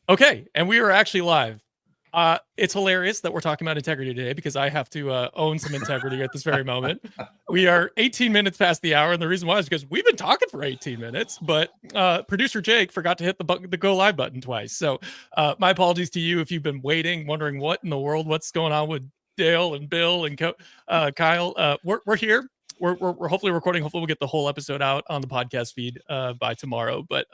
Okay, and we are actually live. It's hilarious that we're talking about integrity today because I have to own some integrity at this very moment. We are 18 minutes past the hour, and the reason why is because we've been talking for 18 minutes, but producer Jake forgot to hit the go live button twice. So my apologies to you if you've been waiting, wondering what in the world, what's going on with Dale and Bill and Kyle. We're here. We're hopefully recording. Hopefully we'll get the whole episode out on the podcast feed by tomorrow. But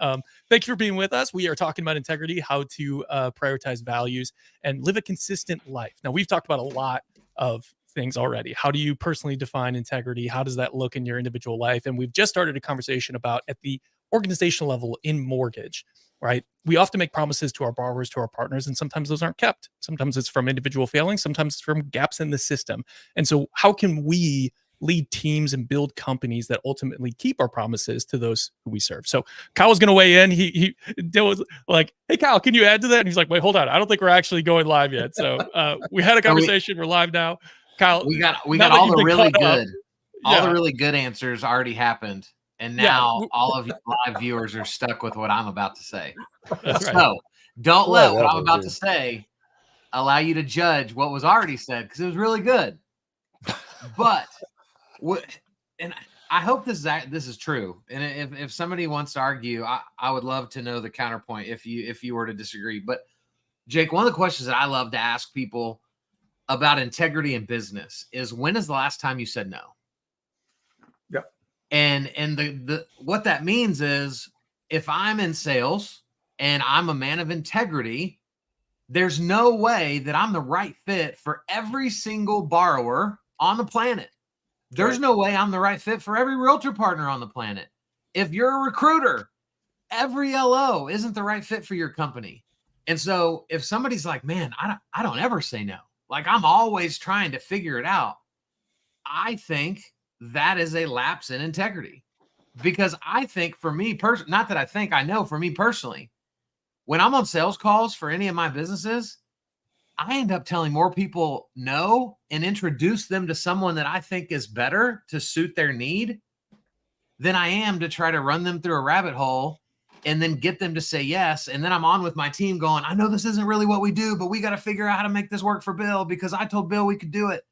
thank you for being with us. We are talking about integrity, how to prioritize values and live a consistent life. Now, we've talked about a lot of things already. How do you personally define integrity? How does that look in your individual life? And we've just started a conversation about at the organizational level in mortgage, right? We often make promises to our borrowers, to our partners, and sometimes those aren't kept. Sometimes it's from individual failings, sometimes it's from gaps in the system. And so how can we lead teams and build companies that ultimately keep our promises to those who we serve? So Kyle was going to weigh in. He was like, "Hey Kyle, can you add to that?" And he's like, "Wait, hold on. I don't think we're actually going live yet." So we had a conversation. We're live now. Kyle, we got all the really good, all the really good answers already happened. And now all of you live viewers are stuck with what I'm about to say. That's right. So don't let what I'm about to say allow you to judge what was already said, because it was really good. But and I hope this is true. And if somebody wants to argue, I would love to know the counterpoint if you were to disagree. But Jake, one of the questions that I love to ask people about integrity in business is, when is the last time you said no? Yep. And the what that means is, if I'm in sales and I'm a man of integrity, there's no way that I'm the right fit for every single borrower on the planet. There's no way I'm the right fit for every realtor partner on the planet. If you're a recruiter, every LO isn't the right fit for your company. And so if somebody's like, "Man, I don't ever say no, like I'm always trying to figure it out," I think that is a lapse in integrity. Because I think, for me personally, not that I think, I know for me personally, when I'm on sales calls for any of my businesses, I end up telling more people no and introduce them to someone that I think is better to suit their need than I am to try to run them through a rabbit hole and then get them to say yes. And then I'm on with my team going, "I know this isn't really what we do, but we got to figure out how to make this work for Bill because I told Bill we could do it."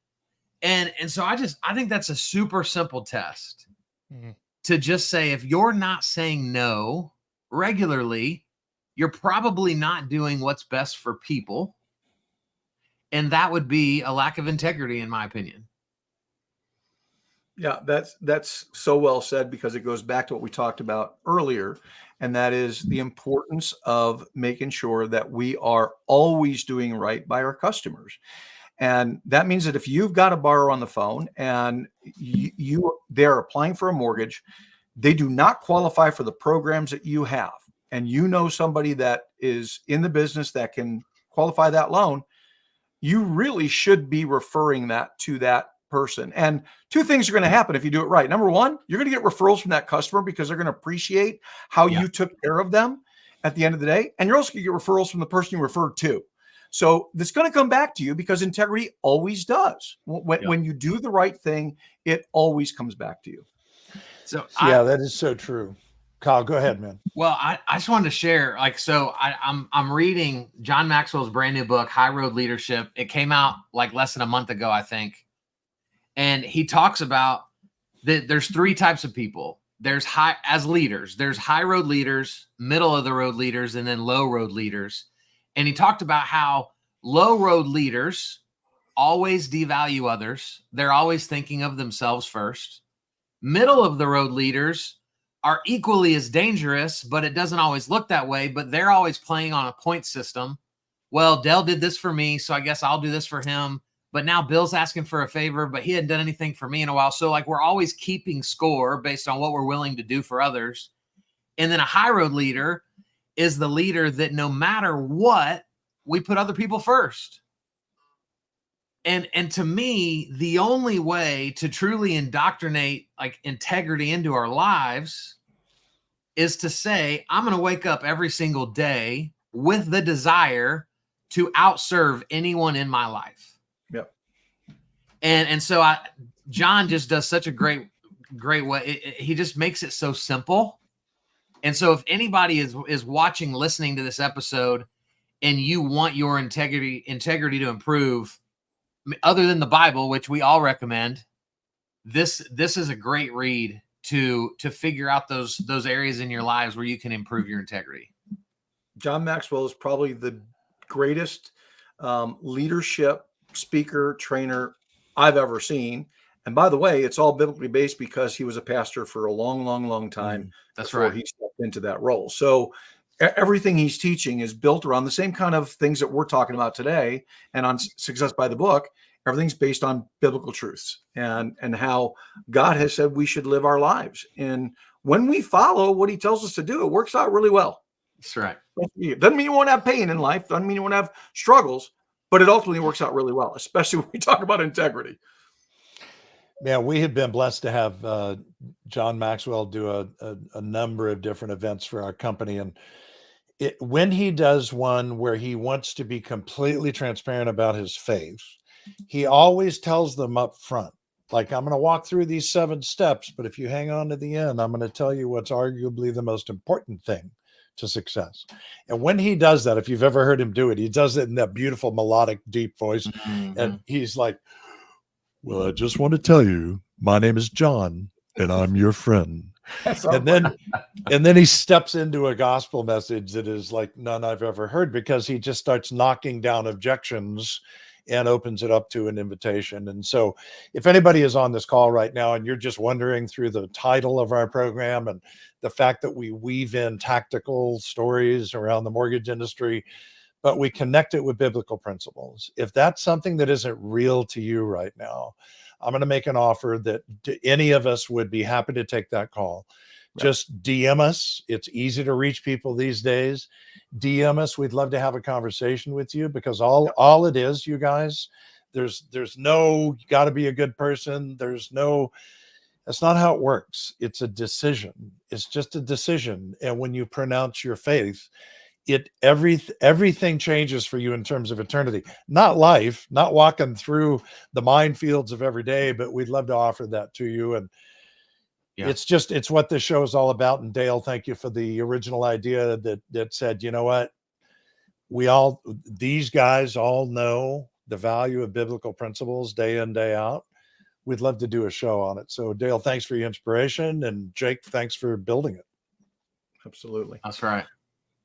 And so I think that's a super simple test to just say, if you're not saying no regularly, you're probably not doing what's best for people. And that would be a lack of integrity, in my opinion. Yeah, that's so well said, because it goes back to what we talked about earlier, and that is the importance of making sure that we are always doing right by our customers. And that means that if you've got a borrower on the phone and they're applying for a mortgage, they do not qualify for the programs that you have, and you know somebody that is in the business that can qualify that loan, you really should be referring that to that person. And two things are going to happen if you do it right. Number one, you're going to get referrals from that customer because they're going to appreciate how you took care of them at the end of the day. And you're also going to get referrals from the person you referred to. So it's going to come back to you, because integrity always does. When you do the right thing, it always comes back to you. So that is so true. Kyle, go ahead, man. Well, I just wanted to share, I'm reading John Maxwell's brand new book, High Road Leadership. It came out like less than a month ago, I think. And he talks about that there's three types of people. There's as leaders, there's high road leaders, middle of the road leaders, and then low road leaders. And he talked about how low road leaders always devalue others. They're always thinking of themselves first. Middle of the road leaders are equally as dangerous, but it doesn't always look that way. But they're always playing on a point system. Well, Dell did this for me, so I guess I'll do this for him. But now Bill's asking for a favor, but he hadn't done anything for me in a while. So we're always keeping score based on what we're willing to do for others. And then a high road leader is the leader that no matter what, we put other people first. And to me, the only way to truly indoctrinate integrity into our lives is to say, I'm going to wake up every single day with the desire to outserve anyone in my life. Yep. And so John just does such a great way. He just makes it so simple. And so if anybody is watching, listening to this episode, and you want your integrity to improve, other than the Bible, which we all recommend, this is a great read to figure out those areas in your lives where you can improve your integrity. John Maxwell is probably the greatest leadership speaker, trainer I've ever seen. And by the way, it's all biblically based because he was a pastor for a long time. That's before right. he stepped into that role. So everything he's teaching is built around the same kind of things that we're talking about today. And on Success by the Book, everything's based on biblical truths and how God has said we should live our lives. And when we follow what he tells us to do, it works out really well. That's right. It doesn't mean you won't have pain in life. Doesn't mean you won't have struggles, but it ultimately works out really well, especially when we talk about integrity. Man, we have been blessed to have John Maxwell do a number of different events for our company. And when he does one where he wants to be completely transparent about his faith, he always tells them up front, like, I'm going to walk through these 7 steps, but if you hang on to the end, I'm going to tell you what's arguably the most important thing to success. And when he does that, if you've ever heard him do it, he does it in that beautiful melodic, deep voice. And he's like, well, I just want to tell you, my name is John and I'm your friend. And then he steps into a gospel message that is like none I've ever heard, because he just starts knocking down objections and opens it up to an invitation. And so if anybody is on this call right now and you're just wondering through the title of our program and the fact that we weave in tactical stories around the mortgage industry, but we connect it with biblical principles, if that's something that isn't real to you right now, I'm going to make an offer that any of us would be happy to take that call. Right. Just DM us. It's easy to reach people these days. DM us. We'd love to have a conversation with you, because all it is, you guys, there's no, you got to be a good person. That's not how it works. It's a decision. It's just a decision. And when you pronounce your faith, everything changes for you in terms of eternity, not life, not walking through the minefields of every day, but we'd love to offer that to you. And it's what this show is all about. And Dale, thank you for the original idea that said, you know what, these guys all know the value of biblical principles day in, day out. We'd love to do a show on it. So Dale, thanks for your inspiration. And Jake, thanks for building it. Absolutely. That's right.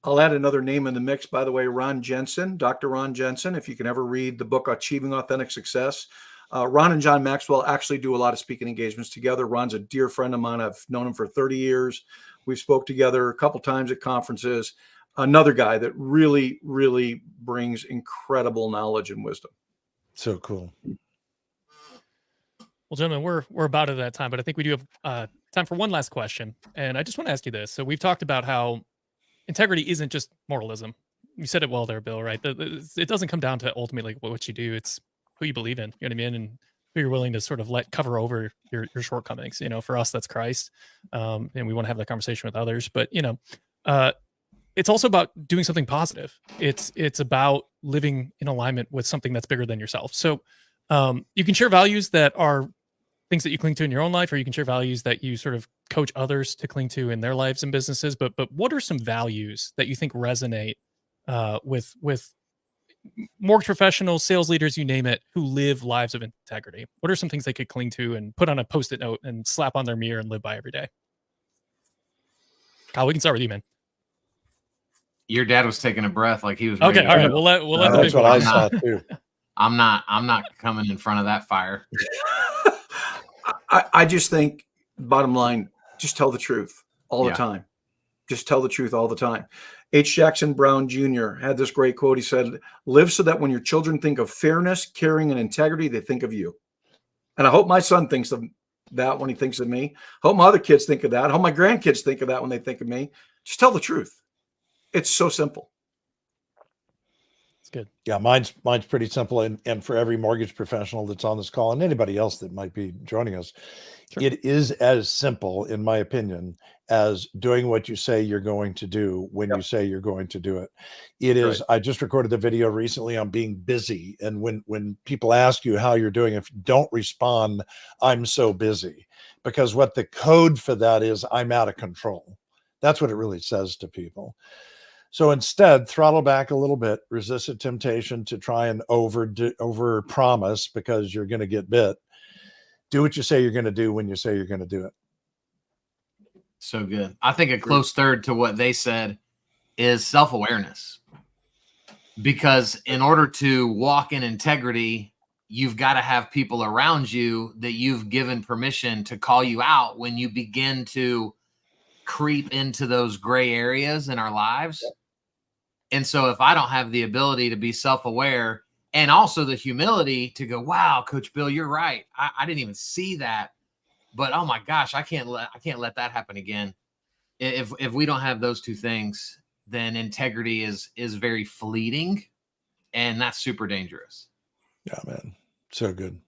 I'll add another name in the mix, by the way, Ron Jensen, Dr. Ron Jensen. If you can ever read the book, Achieving Authentic Success. Ron and John Maxwell actually do a lot of speaking engagements together. Ron's a dear friend of mine. I've known him for 30 years. We've spoke together a couple times at conferences. Another guy that really, really brings incredible knowledge and wisdom. So cool. Well, gentlemen, we're about at that time, but I think we do have time for one last question. And I just want to ask you this. So we've talked about how integrity isn't just moralism. You said it well there, Bill, right? It doesn't come down to ultimately what you do. It's who you believe in, you know what I mean? And who you're willing to sort of let cover over your shortcomings. You know, for us, that's Christ. And we want to have that conversation with others. But, you know, it's also about doing something positive. It's about living in alignment with something that's bigger than yourself. So you can share values that are things that you cling to in your own life, or you can share values that you sort of coach others to cling to in their lives and businesses. But what are some values that you think resonate with mortgage professionals, sales leaders, you name it, who live lives of integrity? What are some things they could cling to and put on a Post-it note and slap on their mirror and live by every day? Kyle, we can start with you, man. Your dad was taking a breath like he was okay. All right, we'll let the that's what I saw too. I'm not coming in front of that fire. I just think, bottom line, just tell the truth all the time. Just tell the truth all the time. H. Jackson Brown Jr. had this great quote. He said, live so that when your children think of fairness, caring, and integrity, they think of you. And I hope my son thinks of that when he thinks of me. I hope my other kids think of that. I hope my grandkids think of that when they think of me. Just tell the truth. It's so simple. It's good. Yeah, mine's pretty simple. And for every mortgage professional that's on this call and anybody else that might be joining us, it is as simple, in my opinion, as doing what you say you're going to do when you say you're going to do it. It is. Right. I just recorded a video recently on being busy. And when people ask you how you're doing, if you don't respond, I'm so busy, because what the code for that is, I'm out of control. That's what it really says to people. So instead, throttle back a little bit, resist the temptation to try and over promise because you're going to get bit. Do what you say you're going to do when you say you're going to do it. So good. I think a close third to what they said is self-awareness. Because in order to walk in integrity, you've got to have people around you that you've given permission to call you out when you begin to creep into those gray areas in our lives. And so if I don't have the ability to be self-aware and also the humility to go, wow, Coach Bill, you're right. I didn't even see that. But oh my gosh, I can't let that happen again. If we don't have those two things, then integrity is very fleeting, and that's super dangerous. Yeah, man. So good.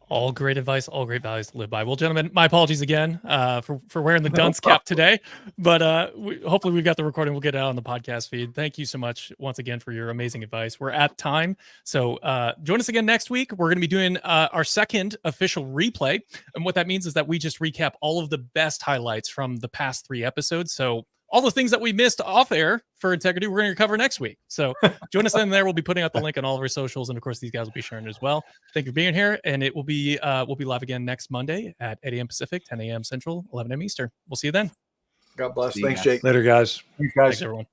All great advice, all great values to live by. Well, gentlemen, my apologies again for wearing the dunce cap today, but hopefully we've got the recording. We'll get it out on the podcast feed. Thank you so much once again for your amazing advice. We're at time, so join us again next week. We're going to be doing our second official replay, and what that means is that we just recap all of the best highlights from the past 3 episodes. So all the things that we missed off air for integrity, we're going to cover next week. So join us in there. We'll be putting out the link on all of our socials. And of course, these guys will be sharing it as well. Thank you for being here. And it will be, we'll be live again next Monday at 8 a.m. Pacific, 10 a.m. Central, 11 a.m. Eastern. We'll see you then. God bless. See you Thanks, guys. Jake. Later, guys. Thanks, guys. Thanks, everyone.